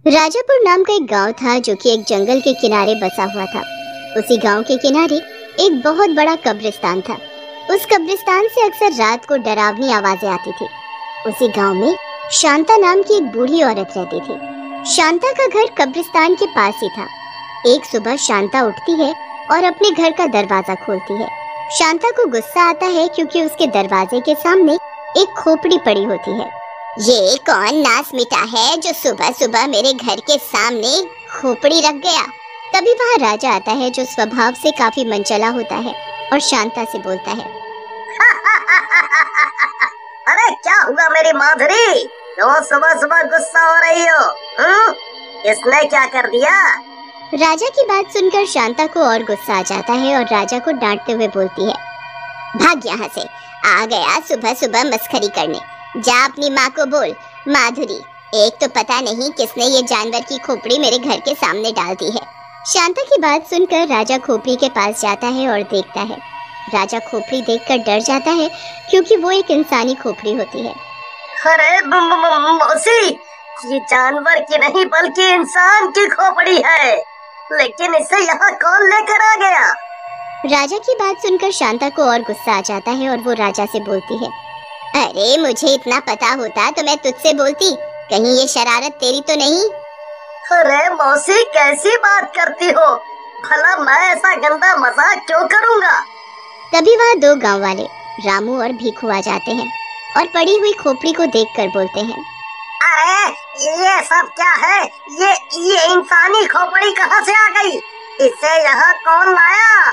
राजापुर नाम का एक गांव था जो कि एक जंगल के किनारे बसा हुआ था। उसी गांव के किनारे एक बहुत बड़ा कब्रिस्तान था। उस कब्रिस्तान से अक्सर रात को डरावनी आवाजें आती थी। उसी गांव में शांता नाम की एक बूढ़ी औरत रहती थी। शांता का घर कब्रिस्तान के पास ही था। एक सुबह शांता उठती है और अपने घर का दरवाजा खोलती है। शांता को गुस्सा आता है क्योंकि उसके दरवाजे के सामने एक खोपड़ी पड़ी होती है। ये कौन नास मिटा है जो सुबह सुबह मेरे घर के सामने खोपड़ी रख गया। तभी वहाँ राजा आता है जो स्वभाव से काफी मनचला होता है और शांता से बोलता है, अरे क्या हुआ मेरी माधुरी, क्यों सुबह सुबह गुस्सा हो रही हो? इसने क्या कर दिया? राजा की बात सुनकर शांता को और गुस्सा आ जाता है और राजा को डांटते हुए बोलती है, भाग यहाँ से, आ गया सुबह सुबह मस्खरी करने। जा अपनी माँ को बोल, माधुरी, एक तो पता नहीं किसने ये जानवर की खोपड़ी मेरे घर के सामने डाल दी है। शांता की बात सुनकर राजा खोपड़ी के पास जाता है और देखता है। राजा खोपड़ी देखकर डर जाता है क्योंकि वो एक इंसानी खोपड़ी होती है। अरे मौसी, ये जानवर की नहीं बल्कि इंसान की खोपड़ी है, लेकिन इसे यहाँ कौन लेकर आ गया? राजा की बात सुनकर शांता को और गुस्सा आ जाता है और वो राजा से बोलती है, अरे मुझे इतना पता होता तो मैं तुझसे बोलती, कहीं ये शरारत तेरी तो नहीं? अरे मौसी, कैसी बात करती हो? भला मैं ऐसा गंदा मजाक क्यों करूँगा? तभी वहाँ दो गांव वाले रामू और भीखू आ जाते हैं और पड़ी हुई खोपड़ी को देखकर बोलते हैं, अरे ये सब क्या है? ये इंसानी खोपड़ी कहाँ से आ गई? इसे यहाँ कौन लाया?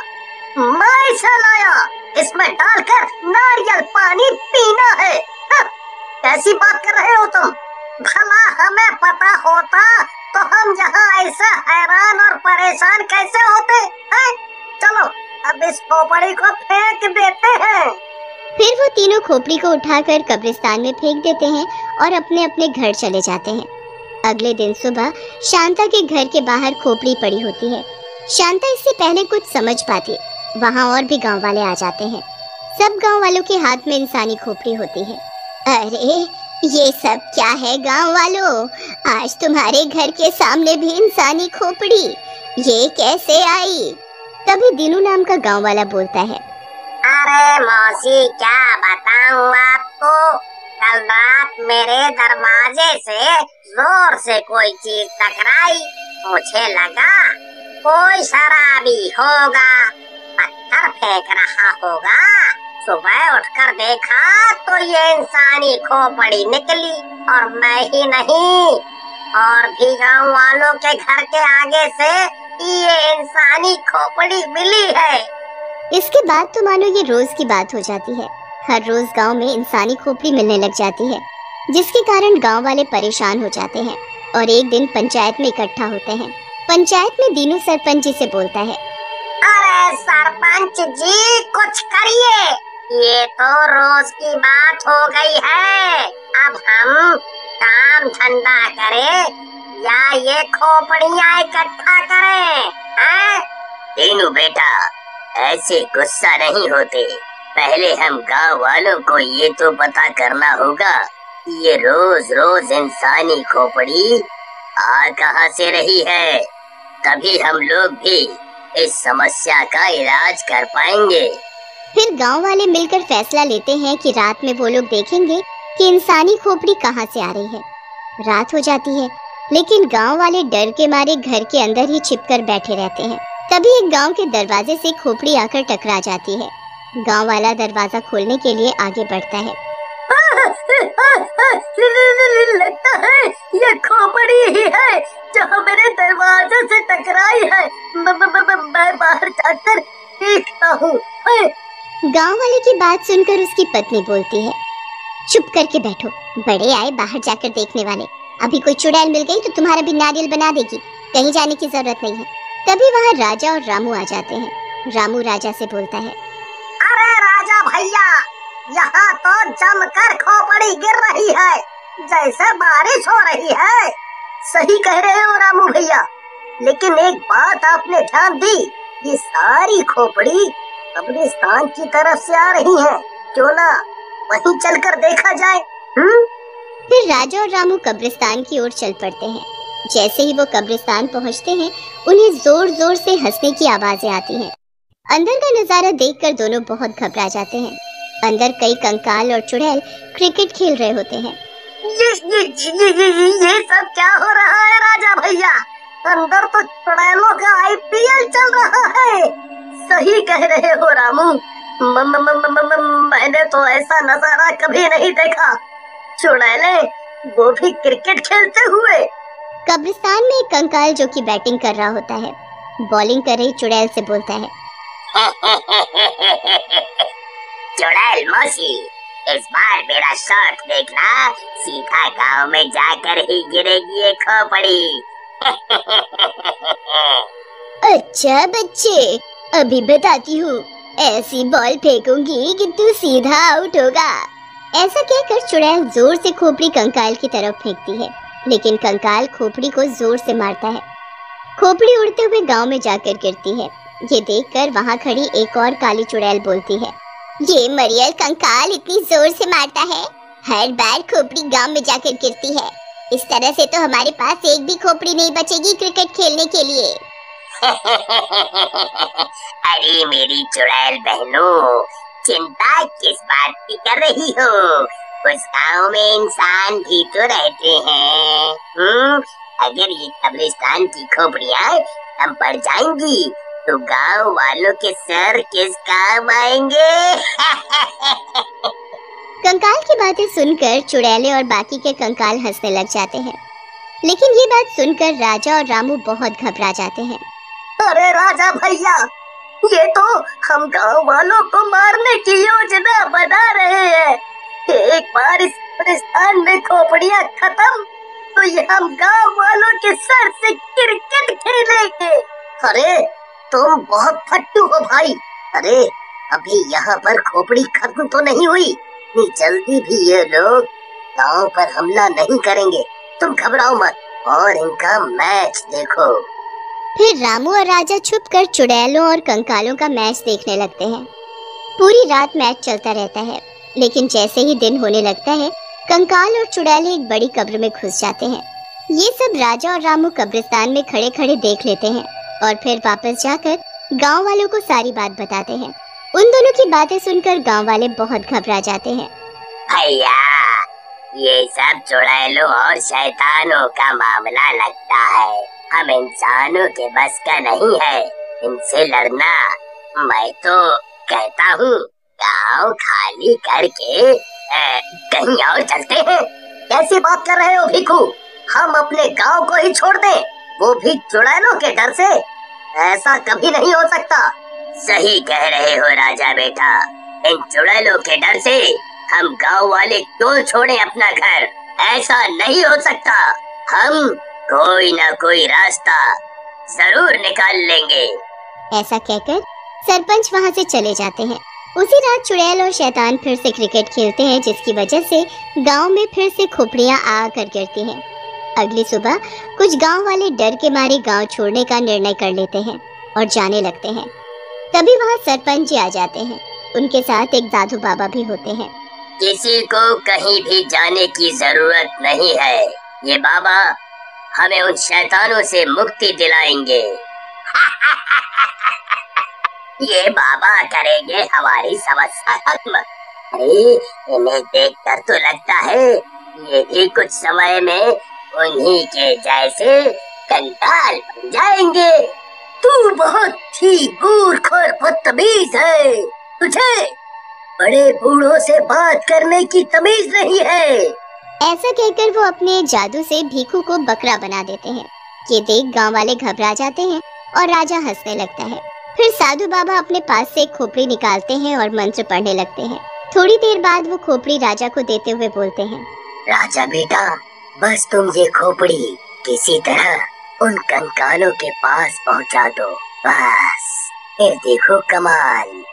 मैं इसे लाया, इसमें डालकर नारियल पानी पीना है। कैसी बात कर रहे हो तुम? भला हमें पता होता तो हम यहाँ ऐसे हैरान और परेशान कैसे होते हैं? चलो अब इस खोपड़ी को फेंक देते हैं। फिर वो तीनों खोपड़ी को उठाकर कब्रिस्तान में फेंक देते हैं और अपने अपने घर चले जाते हैं। अगले दिन सुबह शांता के घर के बाहर खोपड़ी पड़ी होती है। शांता इससे पहले कुछ समझ पाती, वहाँ और भी गांव वाले आ जाते हैं। सब गांव वालों के हाथ में इंसानी खोपड़ी होती है। अरे ये सब क्या है गांव वालों, आज तुम्हारे घर के सामने भी इंसानी खोपड़ी, ये कैसे आई? तभी दीनू नाम का गांव वाला बोलता है, अरे मौसी, क्या बताऊं आपको, कल रात मेरे दरवाजे से जोर से कोई चीज टकराई। मुझे लगा कोई शराबी होगा, पत्थर फेंक रहा होगा। सुबह उठकर देखा तो ये इंसानी खोपड़ी निकली, और मैं ही नहीं, और भी गांव वालों के घर के आगे से ये इंसानी खोपड़ी मिली है। इसके बाद तो मानो ये रोज की बात हो जाती है। हर रोज गांव में इंसानी खोपड़ी मिलने लग जाती है, जिसके कारण गांव वाले परेशान हो जाते हैं और एक दिन पंचायत में इकट्ठा होते हैं। पंचायत में दीनू सरपंच जी से बोलता है, अरे सरपंच जी कुछ करिए, ये तो रोज की बात हो गई है। अब हम काम धंधा करें या ये खोपड़ियाँ इकट्ठा करें? दीनू बेटा, ऐसे गुस्सा नहीं होते, पहले हम गांव वालों को ये तो पता करना होगा कि ये रोज रोज इंसानी खोपड़ी आ कहाँ से रही है, तभी हम लोग भी इस समस्या का इलाज कर पाएंगे। फिर गांव वाले मिलकर फैसला लेते हैं कि रात में वो लोग देखेंगे कि इंसानी खोपड़ी कहाँ से आ रही है। रात हो जाती है, लेकिन गांव वाले डर के मारे घर के अंदर ही छिपकर बैठे रहते हैं। तभी एक गांव के दरवाजे से खोपड़ी आकर टकरा जाती है। गांव वाला दरवाजा खोलने के लिए आगे बढ़ता है। लगता है ये खोपड़ी ही है जो मेरे दरवाजे से टकराई है। मैं बाहर जाकर देखता हूँ। गांव वाले की बात सुनकर उसकी पत्नी बोलती है, चुप करके बैठो, बड़े आए बाहर जाकर देखने वाले, अभी कोई चुड़ैल मिल गई तो तुम्हारा भी नारियल बना देगी, कहीं जाने की जरूरत नहीं है। तभी वहाँ राजा और रामू आ जाते हैं। रामू राजा से बोलता है, अरे राजा भैया, यहाँ तो जमकर खोपड़ी गिर रही है, जैसे बारिश हो रही है। सही कह रहे हो रामू भैया, लेकिन एक बात आपने ध्यान दी, ये सारी खोपड़ी कब्रिस्तान की तरफ से आ रही है, क्यों ना वहीं चलकर देखा जाए? फिर राजा और रामू कब्रिस्तान की ओर चल पड़ते हैं। जैसे ही वो कब्रिस्तान पहुंचते हैं, उन्हें जोर जोर से हंसने की आवाजें आती हैं। अंदर का नजारा देखकर दोनों बहुत घबरा जाते हैं। अंदर कई कंकाल और चुड़ैल क्रिकेट खेल रहे होते हैं। ये सब क्या हो रहा है राजा भैया? अंदर तो चुड़ैलों का IPL चल रहा है। सही कह रहे हो रामू। मैंने तो ऐसा नजारा कभी नहीं देखा। चुड़ैलें, वो भी क्रिकेट खेलते हुए। कब्रिस्तान में एक कंकाल जो कि बैटिंग कर रहा होता है, बॉलिंग कर रही चुड़ैल से बोलता है, चुड़ैल मौसी, इस बार मेरा शॉट देखना, सीधा गांव में जाकर ही गिरेगी ये खोपड़ी। अच्छा बच्चे, अभी बताती हूँ, ऐसी बॉल फेंकूंगी कि तू सीधा आउट होगा। ऐसा कहकर चुड़ैल जोर से खोपड़ी कंकाल की तरफ फेंकती है, लेकिन कंकाल खोपड़ी को जोर से मारता है। खोपड़ी उड़ते हुए गांव में जाकर गिरती है। ये देखकर वहां खड़ी एक और काली चुड़ैल बोलती है, ये मरियल कंकाल इतनी जोर से मारता है, हर बार खोपड़ी गांव में जाकर गिरती है। इस तरह से तो हमारे पास एक भी खोपड़ी नहीं बचेगी क्रिकेट खेलने के लिए। अरे मेरी चुड़ैल बहनों, चिंता किस बात की कर रही हो? उस गांव में इंसान भी तो रहते हैं। अगर ये कब्रिस्तान की खोपड़ियाँ हम पड़ जाएंगी तो गांव वालों के सर किस काम आएंगे? कंकाल की बातें सुनकर चुड़ैलें और बाकी के कंकाल हंसने लग जाते हैं। लेकिन ये बात सुनकर राजा और रामू बहुत घबरा जाते हैं। अरे राजा भैया, ये तो हम गांव वालों को मारने की योजना बना रहे हैं। एक बार इस कब्रिस्तान में खोपड़ियाँ खत्म तो ये हम गांव वालों के सर से क्रिकेट खेलेंगे। अरे तुम बहुत फट्टू हो भाई। अरे अभी यहाँ पर खोपड़ी खत्म तो नहीं हुई, इतनी जल्दी भी ये लोग गांव पर हमला नहीं करेंगे। तुम घबराओ मत और इनका मैच देखो। फिर रामू और राजा छुपकर चुड़ैलों और कंकालों का मैच देखने लगते हैं। पूरी रात मैच चलता रहता है, लेकिन जैसे ही दिन होने लगता है, कंकाल और चुड़ैलें एक बड़ी कब्र में घुस जाते हैं। ये सब राजा और रामू कब्रिस्तान में खड़े खड़े देख लेते हैं और फिर वापस जाकर गांव वालों को सारी बात बताते हैं। उन दोनों की बातें सुनकर गांव वाले बहुत घबरा जाते हैं। भैया, ये सब चुड़ैलों और शैतानों का मामला लगता है। हम इंसानों के बस का नहीं है इनसे लड़ना। मैं तो कहता हूँ गांव खाली करके कहीं और चलते हैं। कैसी बात कर रहे हो भिखू? हम अपने गांव को ही छोड़ दें, वो भी चुड़ैलों के डर से? ऐसा कभी नहीं हो सकता। सही कह रहे हो राजा बेटा, इन चुड़ैलों के डर से हम गांव वाले क्यों छोड़े अपना घर? ऐसा नहीं हो सकता। हम कोई ना कोई रास्ता जरूर निकाल लेंगे। ऐसा कहकर सरपंच वहाँ से चले जाते हैं। उसी रात चुड़ैल और शैतान फिर से क्रिकेट खेलते हैं, जिसकी वजह से गांव में फिर से खोपड़ियाँ आकर गिरती हैं। अगली सुबह कुछ गांव वाले डर के मारे गांव छोड़ने का निर्णय कर लेते हैं और जाने लगते हैं। तभी वहाँ सरपंच जी आ जाते हैं। उनके साथ एक साधु बाबा भी होते हैं। किसी को कहीं भी जाने की जरूरत नहीं है। ये बाबा हमें उन शैतानों से मुक्ति दिलाएंगे। ये बाबा करेंगे हमारी समस्या खत्म। अरे इन्हें देखकर तो लगता है ये भी कुछ समय में उन्हीं के जैसे कंकाल बन जाएंगे। तू बहुत ही मूर्ख बदतमीज है। तुझे बड़े बूढ़ों से बात करने की तमीज नहीं है। ऐसा कहकर वो अपने जादू से भीखू को बकरा बना देते हैं। ये देख गांव वाले घबरा जाते हैं और राजा हंसने लगता है। फिर साधु बाबा अपने पास से एक खोपड़ी निकालते हैं और मंत्र पढ़ने लगते हैं। थोड़ी देर बाद वो खोपड़ी राजा को देते हुए बोलते हैं, राजा बेटा, बस तुम ये खोपड़ी किसी तरह उन कंकालों के पास पहुंचा दो, बस फिर देखो कमाल।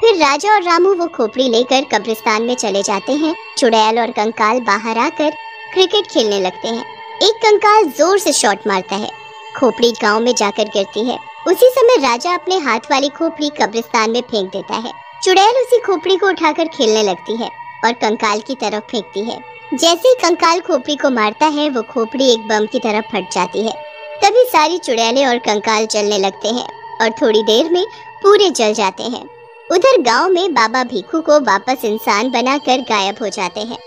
फिर राजा और रामू वो खोपड़ी लेकर कब्रिस्तान में चले जाते हैं। चुड़ैल और कंकाल बाहर आकर क्रिकेट खेलने लगते हैं। एक कंकाल जोर से शॉट मारता है, खोपड़ी गांव में जाकर गिरती है। उसी समय राजा अपने हाथ वाली खोपड़ी कब्रिस्तान में फेंक देता है। चुड़ैल उसी खोपड़ी को उठाकर खेलने लगती है और कंकाल की तरफ फेंकती है। जैसे ही कंकाल खोपड़ी को मारता है वो खोपड़ी एक बम की तरह फट जाती है। तभी सारी चुड़ैलें और कंकाल जलने लगते हैं और थोड़ी देर में पूरे जल जाते हैं। उधर गांव में बाबा भीखू को वापस इंसान बनाकर गायब हो जाते हैं।